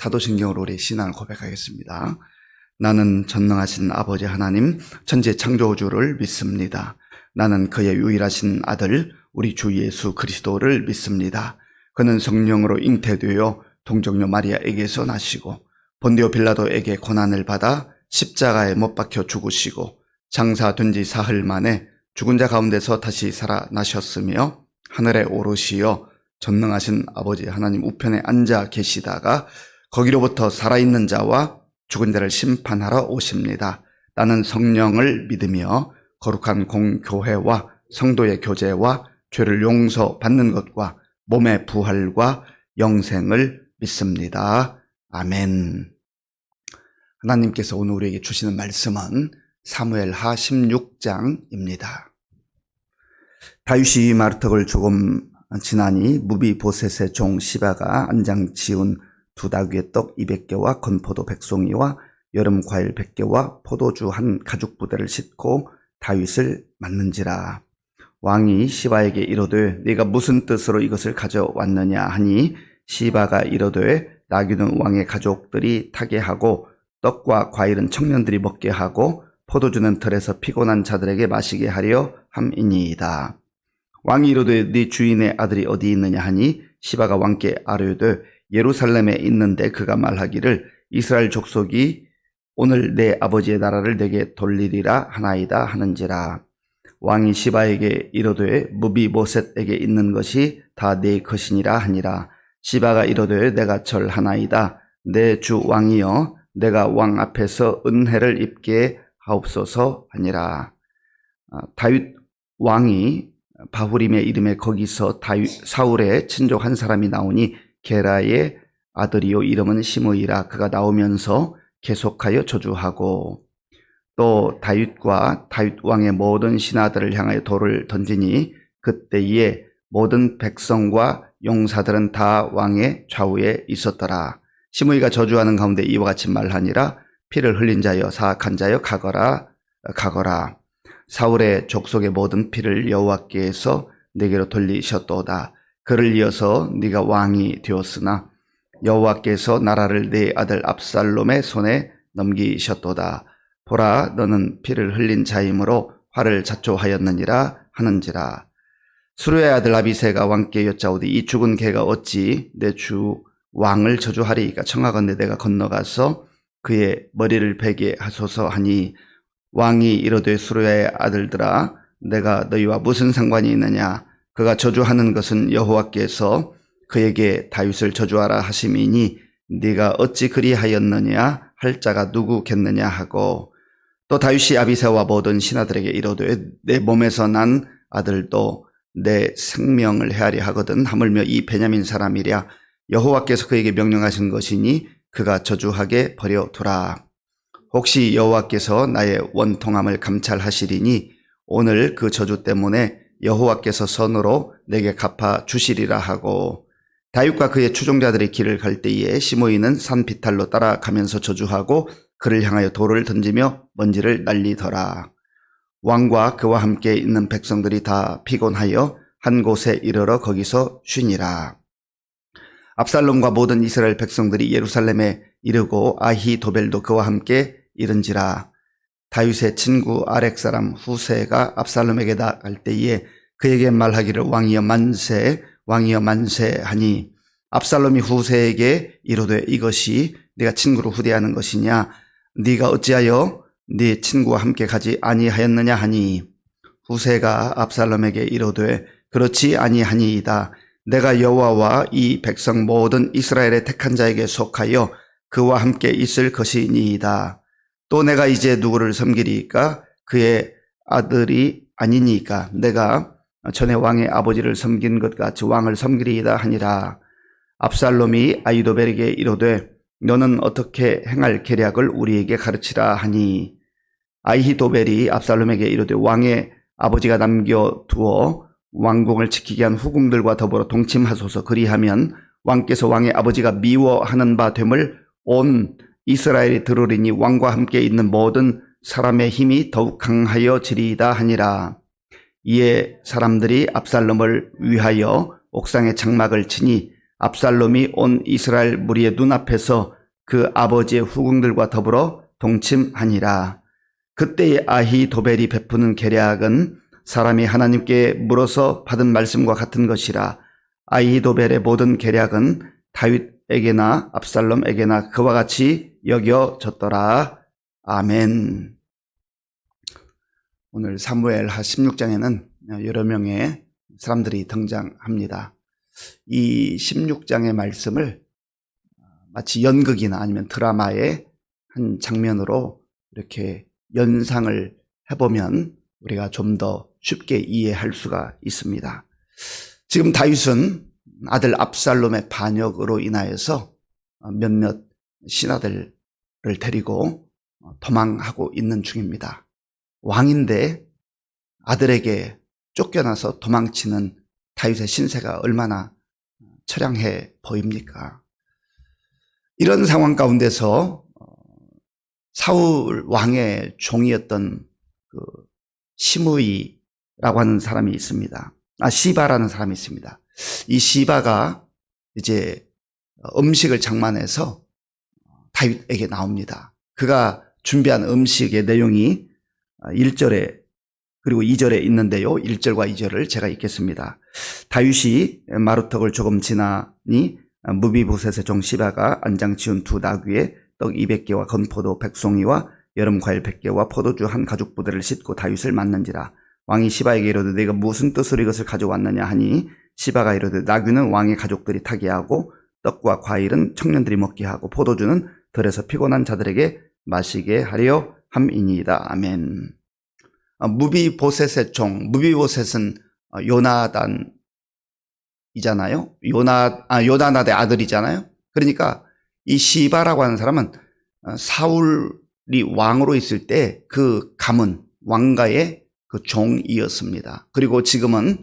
사도신경으로 우리 신앙을 고백하겠습니다. 나는 전능하신 아버지 하나님 천지 창조주를 믿습니다. 나는 그의 유일하신 아들 우리 주 예수 그리스도를 믿습니다. 그는 성령으로 잉태되어 동정녀 마리아에게서 나시고 본디오 빌라도에게 고난을 받아 십자가에 못 박혀 죽으시고 장사된 지 사흘 만에 죽은 자 가운데서 다시 살아나셨으며 하늘에 오르시어 전능하신 아버지 하나님 우편에 앉아 계시다가 거기로부터 살아있는 자와 죽은 자를 심판하러 오십니다. 나는 성령을 믿으며 거룩한 공교회와 성도의 교제와 죄를 용서받는 것과 몸의 부활과 영생을 믿습니다. 아멘. 하나님께서 오늘 우리에게 주시는 말씀은 사무엘하 16장입니다. 다윗이 마르턱을 조금 지나니 무비보셋의 종 시바가 안장 지은 두 다귀의 떡 200개와 건포도 100송이와 여름 과일 100개와 포도주 한 가죽 부대를 싣고 다윗을 맞는지라. 왕이 시바에게 이르되 네가 무슨 뜻으로 이것을 가져왔느냐 하니 시바가 이르되 나귀는 왕의 가족들이 타게 하고 떡과 과일은 청년들이 먹게 하고 포도주는 들에서 피곤한 자들에게 마시게 하려 함이니이다. 왕이 이르되 네 주인의 아들이 어디 있느냐 하니 시바가 왕께 아뢰되 예루살렘에 있는데 그가 말하기를 이스라엘 족속이 오늘 내 아버지의 나라를 내게 돌리리라 하나이다 하는지라. 왕이 시바에게 이르되 무비보셋에게 있는 것이 다 네 것이니라 하니라. 시바가 이르되 내가 절하나이다. 내 주 왕이여 내가 왕 앞에서 은혜를 입게 하옵소서 하니라. 다윗 왕이 바후림의 이름에 거기서 사울의 친족 한 사람이 나오니 게라의 아들이요 이름은 시므이라. 그가 나오면서 계속하여 저주하고 또 다윗과 다윗 왕의 모든 신하들을 향하여 돌을 던지니 그때에 모든 백성과 용사들은 다 왕의 좌우에 있었더라. 시므이가 저주하는 가운데 이와 같이 말하니라. 피를 흘린 자여 사악한 자여 가거라. 사울의 족속의 모든 피를 여호와께서 네게로 돌리셨도다. 그를 이어서 네가 왕이 되었으나 여호와께서 나라를 네 아들 압살롬의 손에 넘기셨도다. 보라 너는 피를 흘린 자이므로 화를 자초하였느니라 하는지라. 수르의 아들 아비새가 왕께 여짜오되 이 죽은 개가 어찌 내 주 왕을 저주하리이까 청하건대 내가 건너가서 그의 머리를 베게 하소서 하니 왕이 이르되 수르의 아들들아 내가 너희와 무슨 상관이 있느냐. 그가 저주하는 것은 여호와께서 그에게 다윗을 저주하라 하심이니 네가 어찌 그리하였느냐 할 자가 누구겠느냐 하고 또 다윗이 아비새와 모든 신하들에게 이르되 내 몸에서 난 아들도 내 생명을 헤아리 하거든 하물며 이 베냐민 사람이랴 여호와께서 그에게 명령하신 것이니 그가 저주하게 버려두라. 혹시 여호와께서 나의 원통함을 감찰하시리니 오늘 그 저주 때문에 여호와께서 선으로 내게 갚아 주시리라 하고 다윗과 그의 추종자들이 길을 갈 때에 시므이는 산 비탈로 따라가면서 저주하고 그를 향하여 돌을 던지며 먼지를 날리더라. 왕과 그와 함께 있는 백성들이 다 피곤하여 한 곳에 이르러 거기서 쉬니라. 압살롬과 모든 이스라엘 백성들이 예루살렘에 이르고 아히도벨도 그와 함께 이른지라. 다윗의 친구 아렉 사람 후세가 압살롬에게 나갈 때에 그에게 말하기를 왕이여 만세 왕이여 만세 하니 압살롬이 후세에게 이르되 이것이 네가 친구를 후대하는 것이냐. 네가 어찌하여 네 친구와 함께 가지 아니하였느냐 하니 후세가 압살롬에게 이르되 그렇지 아니하니이다. 내가 여호와와 이 백성 모든 이스라엘의 택한 자에게 속하여 그와 함께 있을 것이니이다. 또 내가 이제 누구를 섬기리이까 그의 아들이 아니니까 내가 전에 왕의 아버지를 섬긴 것 같이 왕을 섬기리이다 하니라. 압살롬이 아히도벨에게 이르되 너는 어떻게 행할 계략을 우리에게 가르치라 하니 아히도벨이 압살롬에게 이르되 왕의 아버지가 남겨두어 왕궁을 지키게 한 후궁들과 더불어 동침하소서. 그리하면 왕께서 왕의 아버지가 미워하는 바 됨을 온 이스라엘이 들으리니 왕과 함께 있는 모든 사람의 힘이 더욱 강하여지리이다 하니라. 이에 사람들이 압살롬을 위하여 옥상에 장막을 치니 압살롬이 온 이스라엘 무리의 눈앞에서 그 아버지의 후궁들과 더불어 동침하니라. 그때의 아히도벨이 베푸는 계략은 사람이 하나님께 물어서 받은 말씀과 같은 것이라. 아히도벨의 모든 계략은 다윗에게나 압살롬에게나 그와 같이 여겨졌더라. 아멘. 오늘 사무엘하 16장에는 여러 명의 사람들이 등장합니다. 이 16장의 말씀을 마치 연극이나 아니면 드라마의 한 장면으로 이렇게 연상을 해보면 우리가 좀 더 쉽게 이해할 수가 있습니다. 지금 다윗은 아들 압살롬의 반역으로 인하여서 몇몇 신하들을 데리고 도망하고 있는 중입니다. 왕인데 아들에게 쫓겨나서 도망치는 다윗의 신세가 얼마나 처량해 보입니까? 이런 상황 가운데서 사울 왕의 종이었던 그 시므이라고 하는 사람이 있습니다. 시바라는 사람이 있습니다. 이 시바가 이제 음식을 장만해서 다윗에게 나옵니다. 그가 준비한 음식의 내용이 1절에 그리고 2절에 있는데요. 1절과 2절을 제가 읽겠습니다. 다윗이 마루턱을 조금 지나니 무비보셋의 종 시바가 안장 지은 두 나귀에 떡 200개와 건포도 100송이와 여름 과일 100개와 포도주 한 가죽 부대를 싣고 다윗을 만난지라. 왕이 시바에게 이르되 네가 무슨 뜻으로 이것을 가져왔느냐 하니 시바가 이르되 나귀는 왕의 가족들이 타게 하고 떡과 과일은 청년들이 먹게 하고 포도주는 들에서 피곤한 자들에게 마시게 하려 함이니이다. 아멘. 무비보셋의 종, 무비보셋은 요나단이잖아요. 요나단의 아들이잖아요. 그러니까 이 시바라고 하는 사람은 사울이 왕으로 있을 때 그 가문, 왕가의 그 종이었습니다. 그리고 지금은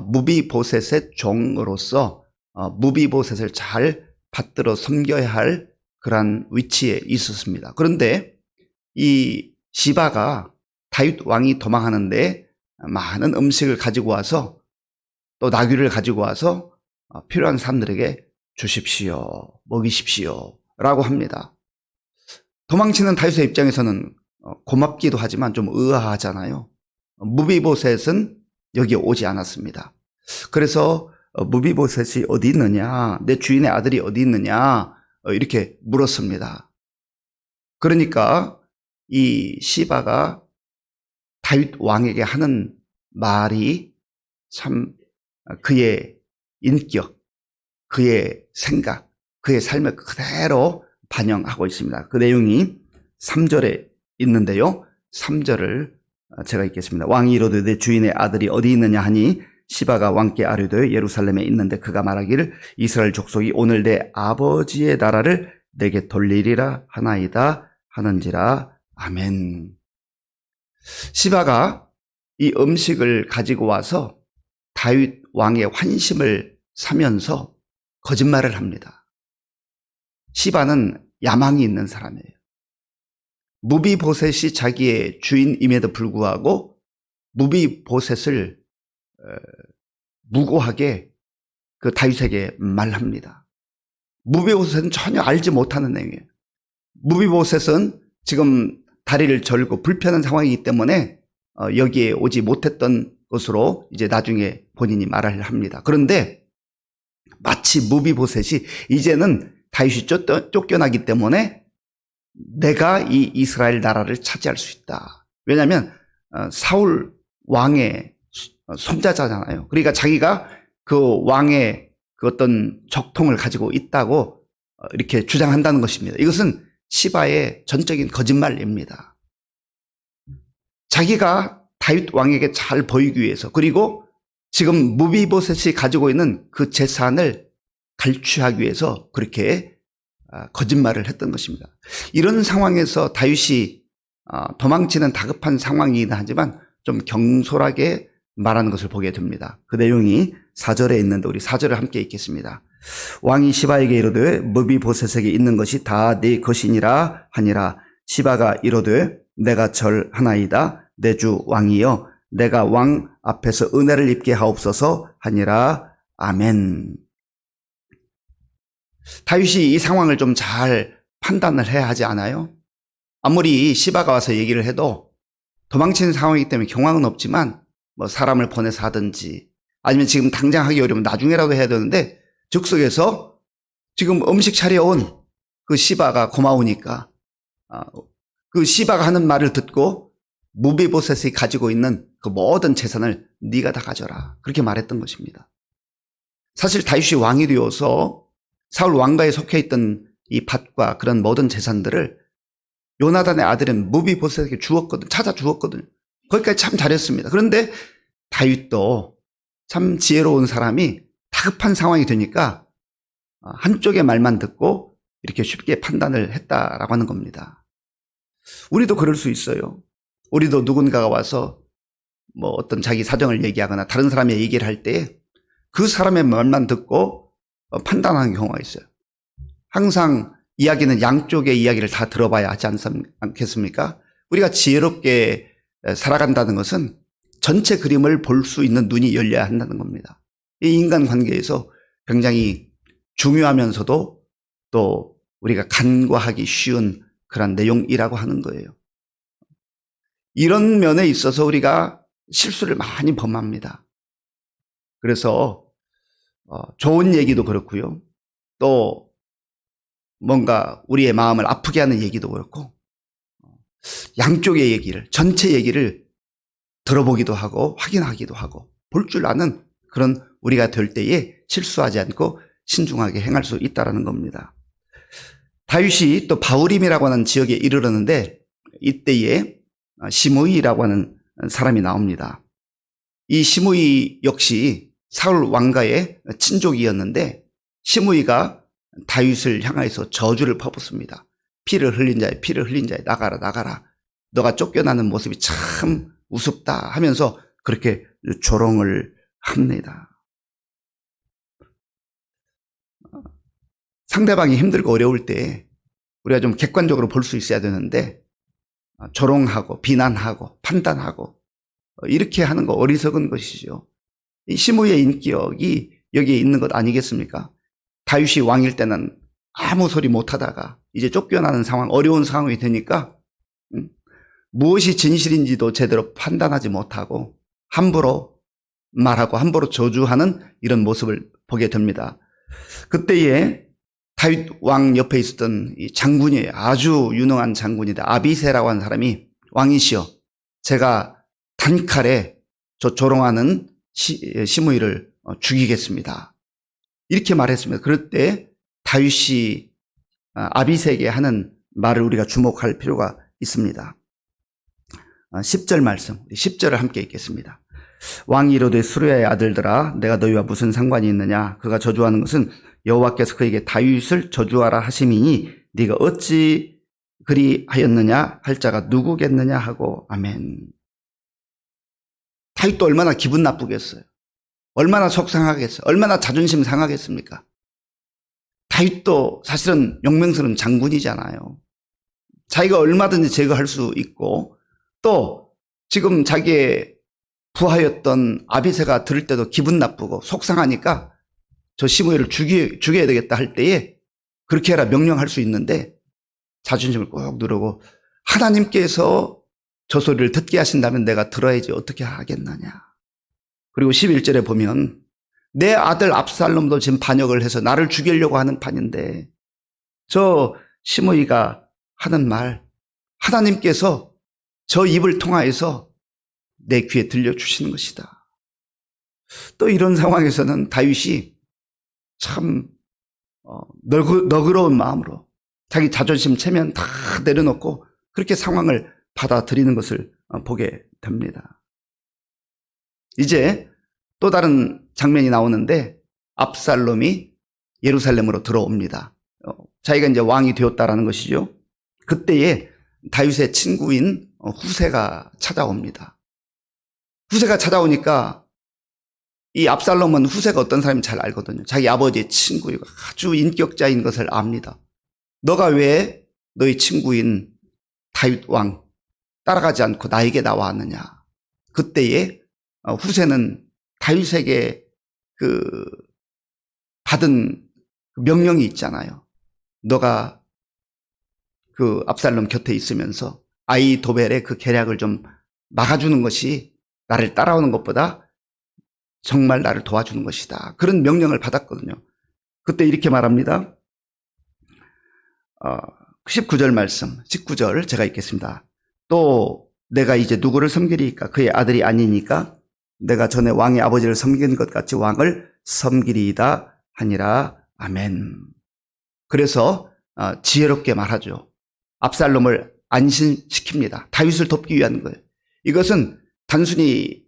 무비보셋의 종으로서 무비보셋을 잘 받들어 섬겨야 할 그러한 위치에 있었습니다. 그런데 이 시바가 다윗 왕이 도망하는데 많은 음식을 가지고 와서 또 나귀를 가지고 와서 필요한 사람들에게 주십시오, 먹이십시오 라고 합니다. 도망치는 다윗의 입장에서는 고맙기도 하지만 좀 의아하잖아요. 무비보셋은 여기에 오지 않았습니다. 그래서 무비보셋이 어디 있느냐, 내 주인의 아들이 어디 있느냐 이렇게 물었습니다. 그러니까 이 시바가 다윗 왕에게 하는 말이 참 그의 인격, 그의 생각, 그의 삶을 그대로 반영하고 있습니다. 그 내용이 3절에 있는데요. 3절을 제가 읽겠습니다. 왕이 이르되 내 주인의 아들이 어디 있느냐 하니 시바가 왕께 아뢰되 예루살렘에 있는데 그가 말하기를 이스라엘 족속이 오늘 내 아버지의 나라를 내게 돌리리라 하나이다 하는지라. 아멘. 시바가 이 음식을 가지고 와서 다윗 왕의 환심을 사면서 거짓말을 합니다. 시바는 야망이 있는 사람이에요. 무비보셋이 자기의 주인임에도 불구하고 무비보셋을 무고하게 그 다윗에게 말합니다. 무비보셋은 전혀 알지 못하는 내용이에요. 무비보셋은 지금 다리를 절고 불편한 상황이기 때문에 여기에 오지 못했던 것으로 이제 나중에 본인이 말을 합니다. 그런데 마치 무비보셋이 이제는 다윗이 쫓겨나기 때문에 내가 이 이스라엘 나라를 차지할 수 있다. 왜냐하면 사울 왕의 손자잖아요. 그러니까 자기가 그 왕의 그 어떤 적통을 가지고 있다고 이렇게 주장한다는 것입니다. 이것은 시바의 전적인 거짓말입니다. 자기가 다윗 왕에게 잘 보이기 위해서, 그리고 지금 무비보셋이 가지고 있는 그 재산을 갈취하기 위해서 그렇게 거짓말을 했던 것입니다. 이런 상황에서 다윗이 도망치는 다급한 상황이긴 하지만 좀 경솔하게 말하는 것을 보게 됩니다. 그 내용이 4절에 있는데 우리 4절을 함께 읽겠습니다. 왕이 시바에게 이르되 무비보셋에게 있는 것이 다 네 것이니라 하니라. 시바가 이르되 내가 절하나이다. 내 주 왕이여 내가 왕 앞에서 은혜를 입게 하옵소서 하니라. 아멘. 다윗이 이 상황을 좀 잘 판단을 해야 하지 않아요? 아무리 시바가 와서 얘기를 해도 도망치는 상황이기 때문에 경황은 없지만 뭐 사람을 보내서 하든지 아니면 지금 당장 하기 어려우면 나중에라도 해야 되는데 즉석에서 지금 음식 차려온 그 시바가 고마우니까 그 시바가 하는 말을 듣고 무비보셋이 가지고 있는 그 모든 재산을 네가 다 가져라. 그렇게 말했던 것입니다. 사실 다윗이 왕이 되어서 사울 왕가에 속해 있던 이 밭과 그런 모든 재산들을 요나단의 아들인 무비보셋에게 주었거든, 찾아 주었거든요. 거기까지 참 잘했습니다. 그런데 다윗도 참 지혜로운 사람이 다급한 상황이 되니까 한쪽의 말만 듣고 이렇게 쉽게 판단을 했다라고 하는 겁니다. 우리도 그럴 수 있어요. 우리도 누군가가 와서 뭐 어떤 자기 사정을 얘기하거나 다른 사람의 얘기를 할 때 그 사람의 말만 듣고 판단하는 경우가 있어요. 항상 이야기는 양쪽의 이야기를 다 들어봐야 하지 않겠습니까? 우리가 지혜롭게 살아간다는 것은 전체 그림을 볼 수 있는 눈이 열려야 한다는 겁니다. 이 인간관계에서 굉장히 중요하면서도 또 우리가 간과하기 쉬운 그런 내용이라고 하는 거예요. 이런 면에 있어서 우리가 실수를 많이 범합니다. 그래서 좋은 얘기도 그렇고요. 또 뭔가 우리의 마음을 아프게 하는 얘기도 그렇고 양쪽의 얘기를, 전체 얘기를 들어보기도 하고 확인하기도 하고 볼 줄 아는 그런 우리가 될 때에 실수하지 않고 신중하게 행할 수 있다는 겁니다. 다윗이 또 바후림이라고 하는 지역에 이르렀는데 이때에 시므이라고 하는 사람이 나옵니다. 이 시므이 역시 사울 왕가의 친족이었는데 시므이가 다윗을 향해서 저주를 퍼붓습니다. 피를 흘린 자에 나가라 나가라. 너가 쫓겨나는 모습이 참 우습다 하면서 그렇게 조롱을 합니다. 상대방이 힘들고 어려울 때 우리가 좀 객관적으로 볼 수 있어야 되는데 조롱하고 비난하고 판단하고 이렇게 하는 거 어리석은 것이죠. 이 시므이의 인격이 여기에 있는 것 아니겠습니까? 다윗이 왕일 때는 아무 소리 못하다가 이제 쫓겨나는 상황, 어려운 상황이 되니까 무엇이 진실인지도 제대로 판단하지 못하고 함부로 말하고 함부로 저주하는 이런 모습을 보게 됩니다. 그때에 다윗 왕 옆에 있었던 이 장군이에요. 아주 유능한 장군이다. 아비새라고 하는 사람이 왕이시여, 제가 단칼에 저 조롱하는 시므이를 죽이겠습니다. 이렇게 말했습니다. 그럴 때 다윗이 아비새에게 하는 말을 우리가 주목할 필요가 있습니다. 10절 말씀, 10절을 함께 읽겠습니다. 왕이 이르되 수르야의 아들들아, 내가 너희와 무슨 상관이 있느냐? 그가 저주하는 것은 여호와께서 그에게 다윗을 저주하라 하심이니 네가 어찌 그리하였느냐 할 자가 누구겠느냐 하고. 아멘. 다윗도 얼마나 기분 나쁘겠어요. 얼마나 속상하겠어요. 얼마나 자존심 상하겠습니까? 다윗도 사실은 용맹스러운 장군이잖아요. 자기가 얼마든지 제거할 수 있고 또 지금 자기의 부하였던 아비새가 들을 때도 기분 나쁘고 속상하니까 저 시므이를 죽여야 되겠다 할 때에 그렇게 해라 명령할 수 있는데 자존심을 꼭 누르고 하나님께서 저 소리를 듣게 하신다면 내가 들어야지 어떻게 하겠느냐. 그리고 11절에 보면 내 아들 압살롬도 지금 반역을 해서 나를 죽이려고 하는 판인데 저 시므이가 하는 말 하나님께서 저 입을 통하여서 내 귀에 들려주시는 것이다. 또 이런 상황에서는 다윗이 참 너그러운 마음으로 자기 자존심 체면 다 내려놓고 그렇게 상황을 받아들이는 것을 보게 됩니다. 이제 또 다른 장면이 나오는데 압살롬이 예루살렘으로 들어옵니다. 자기가 이제 왕이 되었다라는 것이죠. 그때에 다윗의 친구인 후세가 찾아옵니다. 후세가 찾아오니까 이 압살롬은 후세가 어떤 사람인지 잘 알거든요. 자기 아버지의 친구이고 아주 인격자인 것을 압니다. 너가 왜 너희 친구인 다윗 왕 따라가지 않고 나에게 나왔느냐. 그때에 후세는 다윗에게 받은 그 명령이 있잖아요. 너가 그 압살롬 곁에 있으면서 아히도벨의 그 계략을 좀 막아주는 것이 나를 따라오는 것보다 정말 나를 도와주는 것이다. 그런 명령을 받았거든요. 그때 이렇게 말합니다. 19절 말씀, 19절 제가 읽겠습니다. 또 내가 이제 누구를 섬기리까? 그의 아들이 아니니까 내가 전에 왕의 아버지를 섬긴 것 같이 왕을 섬기리이다 하니라. 아멘. 그래서 지혜롭게 말하죠. 압살롬을 안심시킵니다. 다윗을 돕기 위한 거예요. 이것은 단순히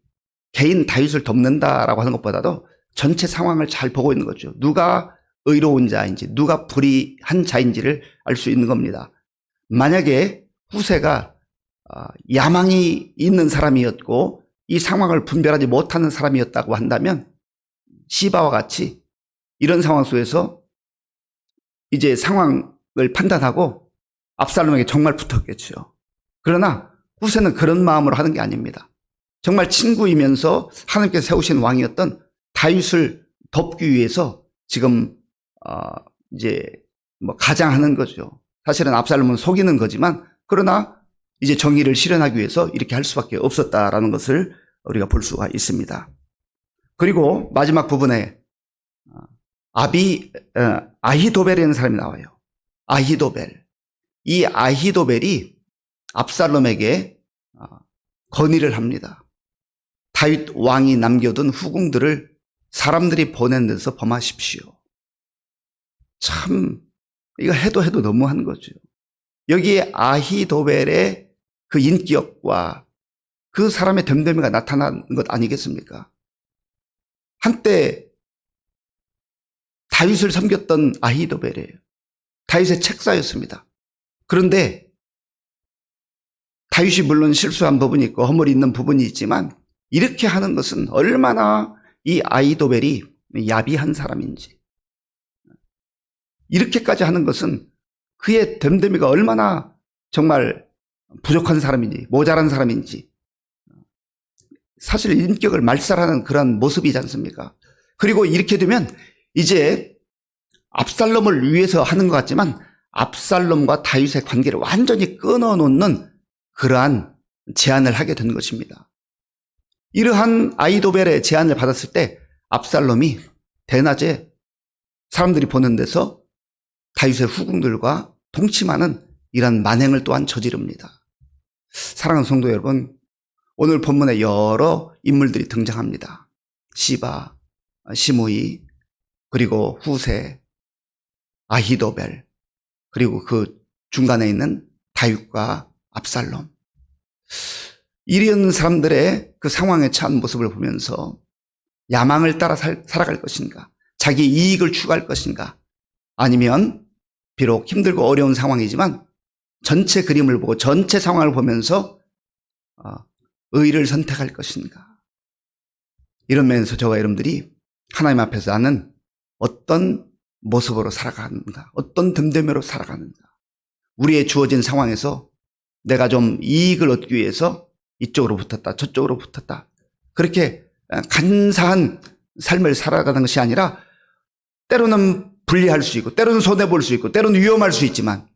개인 다윗을 돕는다라고 하는 것보다도 전체 상황을 잘 보고 있는 거죠. 누가 의로운 자인지 누가 불의한 자인지를 알 수 있는 겁니다. 만약에 후세가 야망이 있는 사람이었고 이 상황을 분별하지 못하는 사람이었다고 한다면 시바와 같이 이런 상황 속에서 이제 상황을 판단하고 압살롬에게 정말 붙었겠죠. 그러나 후세는 그런 마음으로 하는 게 아닙니다. 정말 친구이면서 하나님께서 세우신 왕이었던 다윗을 돕기 위해서 지금 이제 뭐 가장하는 거죠. 사실은 압살롬은 속이는 거지만 그러나 이제 정의를 실현하기 위해서 이렇게 할 수밖에 없었다라는 것을 우리가 볼 수가 있습니다. 그리고 마지막 부분에 아히도벨이라는 사람이 나와요. 아히도벨. 이 아히도벨이 압살롬에게 건의를 합니다. 다윗 왕이 남겨둔 후궁들을 사람들이 보낸 데서 범하십시오. 참 이거 해도 너무한 거죠. 여기에 아히도벨의 그 인격과 그 사람의 됨됨이가 나타난 것 아니겠습니까? 한때 다윗을 섬겼던 아히도벨이에요. 다윗의 책사였습니다. 그런데 다윗이 물론 실수한 부분이 있고 허물이 있는 부분이 있지만 이렇게 하는 것은 얼마나 이 아히도벨이 야비한 사람인지, 이렇게까지 하는 것은 그의 됨됨이가 얼마나 정말 부족한 사람인지 모자란 사람인지 사실 인격을 말살하는 그런 모습이지 않습니까? 그리고 이렇게 되면 이제 압살롬을 위해서 하는 것 같지만 압살롬과 다윗의 관계를 완전히 끊어놓는 그러한 제안을 하게 된 것입니다. 이러한 아히도벨의 제안을 받았을 때 압살롬이 대낮에 사람들이 보는 데서 다윗의 후궁들과 동침하는 이런 만행을 또한 저지릅니다. 사랑하는 성도 여러분, 오늘 본문에 여러 인물들이 등장합니다. 시바, 시므이, 그리고 후세, 아히도벨, 그리고 그 중간에 있는 다윗과 압살롬. 이런 사람들의 그 상황에 처한 모습을 보면서 야망을 따라 살아갈 것인가, 자기 이익을 추구할 것인가, 아니면 비록 힘들고 어려운 상황이지만 전체 그림을 보고 전체 상황을 보면서 의를 선택할 것인가. 이런 면에서 저와 여러분들이 하나님 앞에서 나는 어떤 모습으로 살아가는가, 어떤 됨됨이로 살아가는가. 우리의 주어진 상황에서 내가 좀 이익을 얻기 위해서 이쪽으로 붙었다 저쪽으로 붙었다 그렇게 간사한 삶을 살아가는 것이 아니라 때로는 불리할 수 있고 때로는 손해볼 수 있고 때로는 위험할 수 있지만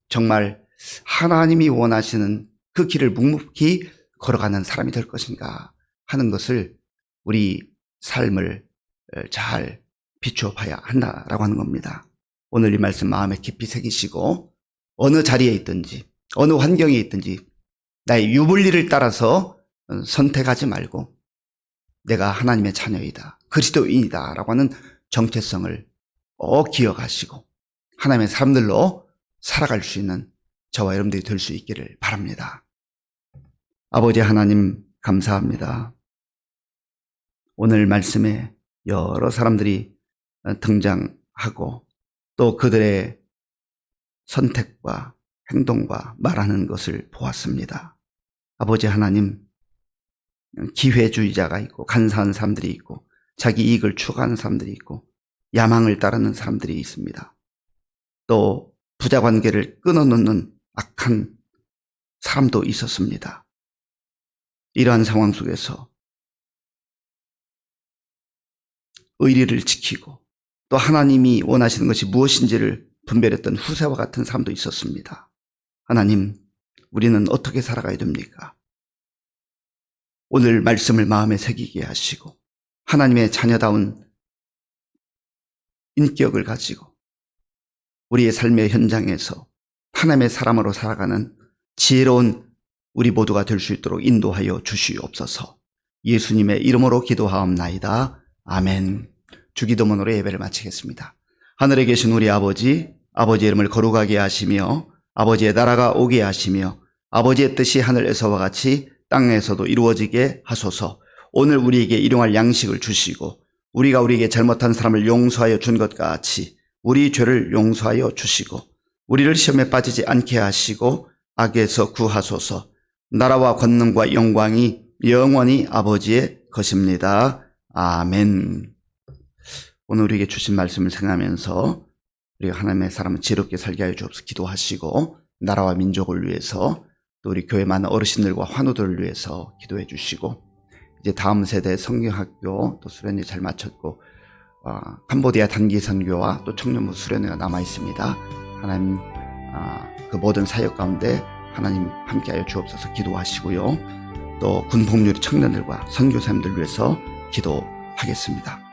정말 하나님이 원하시는 그 길을 묵묵히 걸어가는 사람이 될 것인가 하는 것을 우리 삶을 잘 비추어 봐야 한다라고 하는 겁니다. 오늘 이 말씀 마음에 깊이 새기시고 어느 자리에 있든지 어느 환경에 있든지 나의 유불리를 따라서 선택하지 말고 내가 하나님의 자녀이다, 그리스도인이다 라고 하는 정체성을 기억하시고 하나님의 사람들로 살아갈 수 있는 저와 여러분들이 될 수 있기를 바랍니다. 아버지 하나님 감사합니다. 오늘 말씀에 여러 사람들이 등장하고 또 그들의 선택과 행동과 말하는 것을 보았습니다. 아버지 하나님, 기회주의자가 있고 간사한 사람들이 있고 자기 이익을 추구하는 사람들이 있고 야망을 따르는 사람들이 있습니다. 또 부자 관계를 끊어놓는 악한 사람도 있었습니다. 이러한 상황 속에서 의리를 지키고 또 하나님이 원하시는 것이 무엇인지를 분별했던 후세와 같은 사람도 있었습니다. 하나님, 우리는 어떻게 살아가야 됩니까? 오늘 말씀을 마음에 새기게 하시고 하나님의 자녀다운 인격을 가지고 우리의 삶의 현장에서 하나님의 사람으로 살아가는 지혜로운 우리 모두가 될 수 있도록 인도하여 주시옵소서. 예수님의 이름으로 기도하옵나이다. 아멘. 주기도문으로 예배를 마치겠습니다. 하늘에 계신 우리 아버지, 아버지의 이름을 거룩하게 하시며 아버지의 나라가 오게 하시며 아버지의 뜻이 하늘에서와 같이 땅에서도 이루어지게 하소서. 오늘 우리에게 일용할 양식을 주시고 우리가 우리에게 잘못한 사람을 용서하여 준 것 같이 우리 죄를 용서하여 주시고 우리를 시험에 빠지지 않게 하시고 악에서 구하소서. 나라와 권능과 영광이 영원히 아버지의 것입니다. 아멘. 오늘 우리에게 주신 말씀을 생각하면서 우리가 하나님의 사람을 지혜롭게 살게 하여 주옵소서. 기도하시고 나라와 민족을 위해서 또 우리 교회 많은 어르신들과 환우들을 위해서 기도해 주시고 이제 다음 세대 성경학교 또 수련회 잘 마쳤고 캄보디아 단기 선교와 또 청년부 수련회가 남아 있습니다. 하나님 그 모든 사역 가운데 하나님 함께하여 주옵소서. 기도하시고요. 또 군복무리 청년들과 선교사님들 위해서 기도하겠습니다.